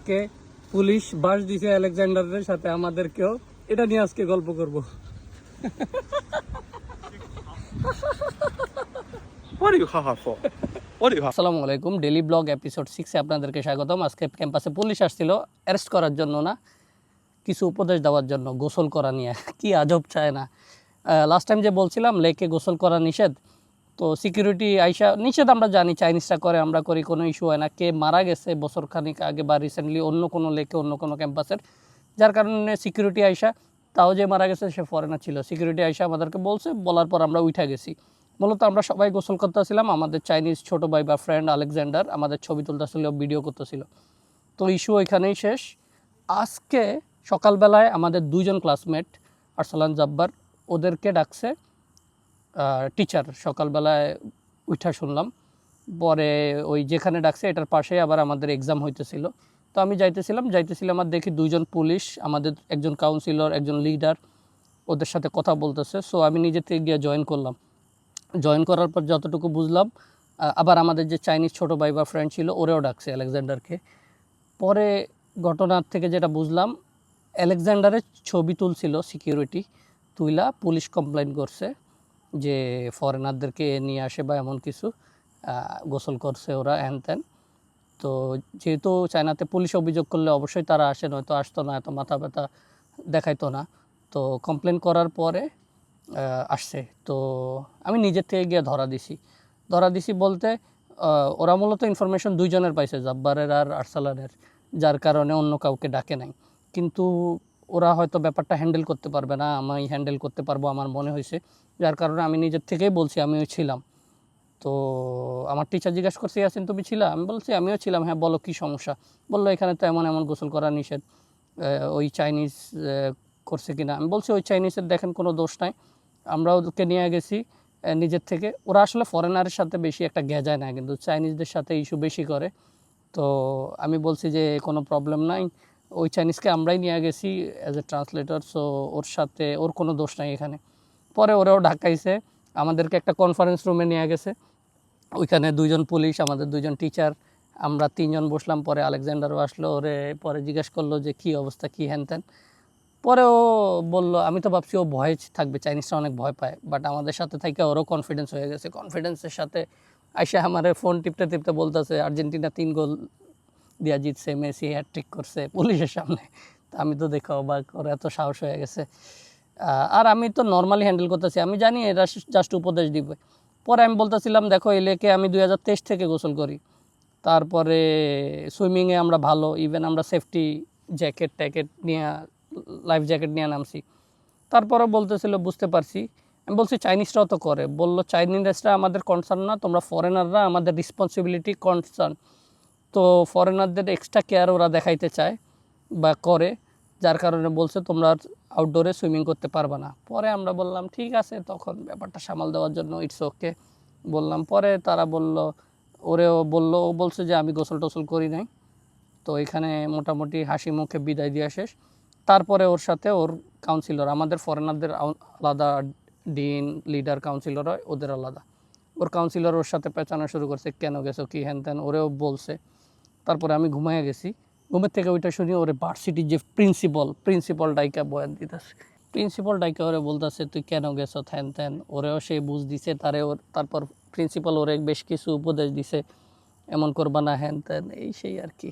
আজকে পুলিশ বাস দিছে আলেকজান্ডারের সাথে আমাদেরকেও, এটা নিয়ে আজকে গল্প করব। আসসালামু আলাইকুম, ডেলি ব্লগ এপিসোড 6 এ আপনাদেরকে স্বাগতম। আজকে ক্যাম্পাসে পুলিশ আসছিল অ্যারেস্ট করার জন্য না, কিছু উপদেশ দেওয়ার জন্য, গোসল করা নিয়ে। কি আজব চায় না। লাস্ট টাইম যে বলছিলাম লেকে গোসল করা নিষেধ, তো সিকিউরিটি আইসা নিষেধ আমরা জানি, চাইনিজরা করে, আমরা করি, কোনো ইস্যু হয় না। কে মারা গেছে বছর খানিক আগে বা রিসেন্টলি অন্য কোনো লেকে অন্য কোনো ক্যাম্পাসের, যার কারণে সিকিউরিটি আইসা, তাও যে মারা গেছে সে ফরেনার ছিল, সিকিউরিটি আইসা আমাদেরকে বলছে, বলার পর আমরা উঠে গেছি। মূলত আমরা সবাই গোসল করতেছিলাম, আমাদের চাইনিজ ছোটো ভাই বা ফ্রেন্ড আলেকজান্ডার আমাদের ছবি তুলতেছিল, ভিডিও করতেছিল। তো ইস্যু ওইখানেই শেষ। আজকে সকালবেলায় আমাদের দুইজন ক্লাসমেট আরসালান জাব্বার, ওদেরকে ডাকছে টিচার। সকালবেলায় উঠা শুনলাম, পরে ওই যেখানে ডাকছে এটার পাশে আবার আমাদের এক্সাম হইতেছিল। তো আমি যাইতেছিলাম আর দেখি দুইজন পুলিশ, আমাদের একজন কাউন্সিলর, একজন লিডার, ওদের সাথে কথা বলতেছে। সো আমি নিজে থেকে গিয়ে জয়েন করলাম। জয়েন করার পর যতটুকু বুঝলাম, আবার আমাদের যে চাইনিজ ছোটো ভাই বা ফ্রেন্ড ছিল ওরেও ডাকছে আলেকজান্ডারকে। পরে ঘটনার থেকে যেটা বুঝলাম, আলেকজান্ডারের ছবি তুলছিল সিকিউরিটি, তুইলা পুলিশ কমপ্লেন করছে যে ফরেনারদেরকে নিয়ে আসে বা এমন কিছু, গোসল করছে ওরা হ্যান ত্যান। তো যেহেতু চায়নাতে পুলিশ অভিযোগ করলে অবশ্যই তারা আসে, নয়তো আসতো না, এত মাথা ব্যথা দেখাইতো না। তো কমপ্লেন করার পরে আসছে। তো আমি নিজের থেকে গিয়ে ধরা দিছি বলতে ওরা মূলত ইনফরমেশন দুইজনের পাইছে, জাব্বারের আর আরসালানের, যার কারণে অন্য কাউকে ডাকে নাই। কিন্তু ওরা হয়তো ব্যাপারটা হ্যান্ডেল করতে পারবে না, আমি হ্যান্ডেল করতে পারবো আমার মনে হয়েছে, যার কারণে আমি নিজের থেকেই বলছি আমিও ছিলাম। তো আমার টিচার জিজ্ঞাসা করছে, ইয়াসিন তুমি ছিলা? আমি বলছি আমিও ছিলাম। হ্যাঁ বলো কী সমস্যা? বললো এখানে তো এমন এমন গোসল করা নিষেধ, ওই চাইনিজ করছে কিনা। আমি বলছি ওই চাইনিজের দেখেন কোনো দোষ নাই, আমরা ওদেরকে নিয়ে গেছি নিজের থেকে। ওরা আসলে ফরেনারের সাথে বেশি একটা গেজায় না, কিন্তু চাইনিজদের সাথে ইস্যু বেশি করে। তো আমি বলছি যে কোনো প্রবলেম নাই, ওই চাইনিজকে আমরাই নিয়ে গেছি অ্যাজ এ ট্রান্সলেটর, সো ওর সাথে ওর কোনো দোষ নাই এখানে। পরে ওরাও ঢাকাইছে, আমাদেরকে একটা কনফারেন্স রুমে নিয়ে গেছে, ওইখানে দুইজন পুলিশ, আমাদের দুইজন টিচার, আমরা তিনজন বসলাম। পরে আলেকজান্ডারও আসলো, ওরে পরে জিজ্ঞেস করলো যে কী অবস্থা, কী হ্যান ত্যান। পরে ও বললো, আমি তো ভাবছি ও ভয় থাকবে, চাইনিজরা অনেক ভয় পায়, বাট আমাদের সাথে থেকে ওরও কনফিডেন্স হয়ে গেছে। কনফিডেন্সের সাথে আইসা আমার ফোন টিপতে বলতেছে আর্জেন্টিনা 3 গোল দিয়া জিতছে, মেসি হ্যাটট্রিক করছে পুলিশের সামনে। তো আমি তো দেখো অবাক, ওর এত সাহস হয়ে গেছে। আর আমি তো নর্মালি হ্যান্ডেল করতেছি, আমি জানি এরা জাস্ট উপদেশ দিবে। পরে আমি বলতেছিলাম দেখো এই লেকে আমি 2023 থেকে গোসল করি, তারপরে সুইমিংয়ে আমরা ভালো, ইভেন আমরা সেফটি জ্যাকেট ট্যাকেট নিয়ে, লাইফ জ্যাকেট নিয়ে নামছি। তারপরে বলতেছিল বুঝতে পারছি। আমি বলছি চাইনিজরাও তো করে। বললো চাইনিজরা আমাদের কনসার্ন না, তোমরা ফরেনাররা আমাদের রেসপন্সিবিলিটি কনসার্ন। তো ফরেনারদের এক্সট্রা কেয়ার ওরা দেখাইতে চায় বা করে, যার কারণে বলছে তোমরা আউটডোরে সুইমিং করতে পারবে না। পরে আমরা বললাম ঠিক আছে, তখন ব্যাপারটা সামাল দেওয়ার জন্য ইটস ওকে বললাম। পরে তারা বলল, ও বলছে যে আমি গোসল টোসল করি নাই। তো এখানে মোটামুটি হাসি মুখে বিদায় দেওয়া শেষ। তারপরে ওর সাথে ওর কাউন্সিলর, আমাদের ফরেনারদের আলাদা ডিন লিডার কাউন্সিলর হয়, ওদের আলাদা। ওর কাউন্সিলর ওর সাথে পেঁচানো শুরু করছে, কেন গেছো, কী হ্যান ত্যান, ওরেও বলছে। তারপরে আমি ঘুমাইয়া গেছি, ঘুমের থেকে ওইটা শুনি ওরে ভার্সিটির যে প্রিন্সিপাল ডাইকা বয়ান দিতেছে। প্রিন্সিপাল ডাইকা ওরে বলতেছে তুই কেন গেছো হ্যান ত্যান, ওরেও সে বুঝ দিছে তারপর প্রিন্সিপাল ওরে বেশ কিছু উপদেশ দিছে, এমন করবা না হ্যান ত্যান, এই সেই আর কি।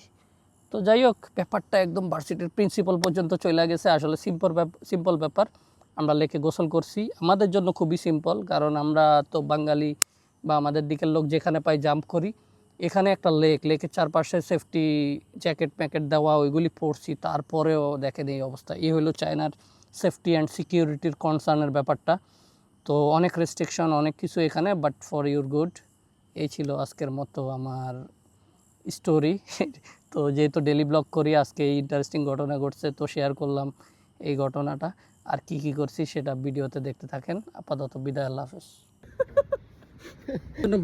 তো যাই হোক, ব্যাপারটা একদম ভার্সিটির প্রিন্সিপাল পর্যন্ত চলে গেছে। আসলে সিম্পল ব্যাপার, আমরা লেকে গোসল করছি, আমাদের জন্য খুবই সিম্পল, কারণ আমরা তো বাঙালি বা আমাদের দিকের লোক যেখানে পাই জাম্প করি। এখানে একটা লেকের চারপাশে সেফটি জ্যাকেট প্যাকেট দেওয়া, ওইগুলি পড়ছি, তারপরেও দেখেন এই অবস্থা। এই হলো চায়নার সেফটি অ্যান্ড সিকিউরিটির কনসার্নের ব্যাপারটা। তো অনেক রেস্ট্রিকশন, অনেক কিছু এখানে, বাট ফর ইউর গুড। এই ছিল আজকের মতো আমার স্টোরি। তো যেহেতু ডেলি ব্লগ করি, আজকে এই ইন্টারেস্টিং ঘটনা ঘটছে, তো শেয়ার করলাম এই ঘটনাটা। আর কি কি করছি সেটা ভিডিওতে দেখতে থাকেন। আপাতত বিদায়, আল্লাহ হাফেজ।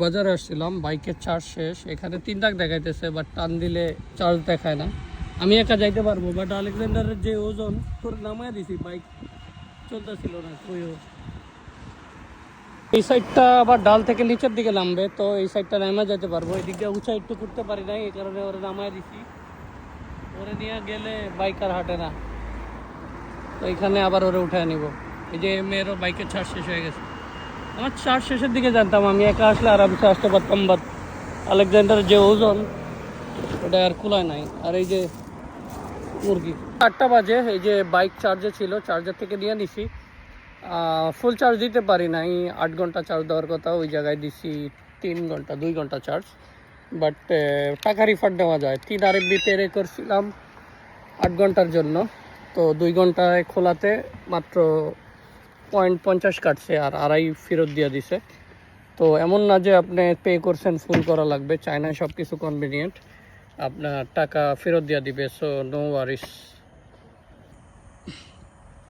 বাজারে আসছিলাম, বাইকের চার্জ শেষ, এখানে 3 টাকা দেখাইতেছে, বাট টান দিলে চার্জ দেখায় না। আমি একা যাইতে পারবো, বাট আলেকজান্ডারের যে ওজন, তোর নামায় দিছি, বাইক চলতেছিল না কইও। এই সাইডটা আবার ডাল থেকে নিচের দিকে নামবে, তো এই সাইডটা নামা যেতে পারবো, এই দিকটা উঁচা একটু করতে পারি না, এই কারণে ওরা নামায় দিছি। ও ওরে নিয়ে গেলে বাইক আর হাঁটে না, তো এখানে আবার ওরে উঠে নিব। এই যে মেয়েরও বাইকের চার্জ শেষ হয়ে গেছে। আমার চার্জ শেষের দিকে জানতাম, আমি একা আসলে আরামসে আসতে পারতাম, বাট আলেকজান্ডারের যে ওজন ওটা আর কুলায় নাই। আর এই যে মুরগি 8টা বাজে, এই যে বাইক চার্জে ছিল, চার্জার থেকে নিয়ে নিছি। ফুল চার্জ দিতে পারি নাই, 8 ঘন্টা চার্জ দেওয়ার কথা, ওই জায়গায় দিছি 3 ঘন্টা 2 ঘন্টা চার্জ। বাট টাকা রিফান্ড দেওয়া যায়। 3 RMB পেরে করছিলাম 8 ঘন্টার জন্য, তো 2 ঘন্টায় খোলাতে মাত্র 0.50 কাটছে, আর 2.5 ফেরত দিয়ে দিছে। তো এমন না যে আপনি পে করছেন ফুল করা লাগবে, চায়নায় সব কিছু কনভিনিয়েন্ট, আপনার টাকা ফেরত দিয়ে দিবে, সো নো ওয়ারিস।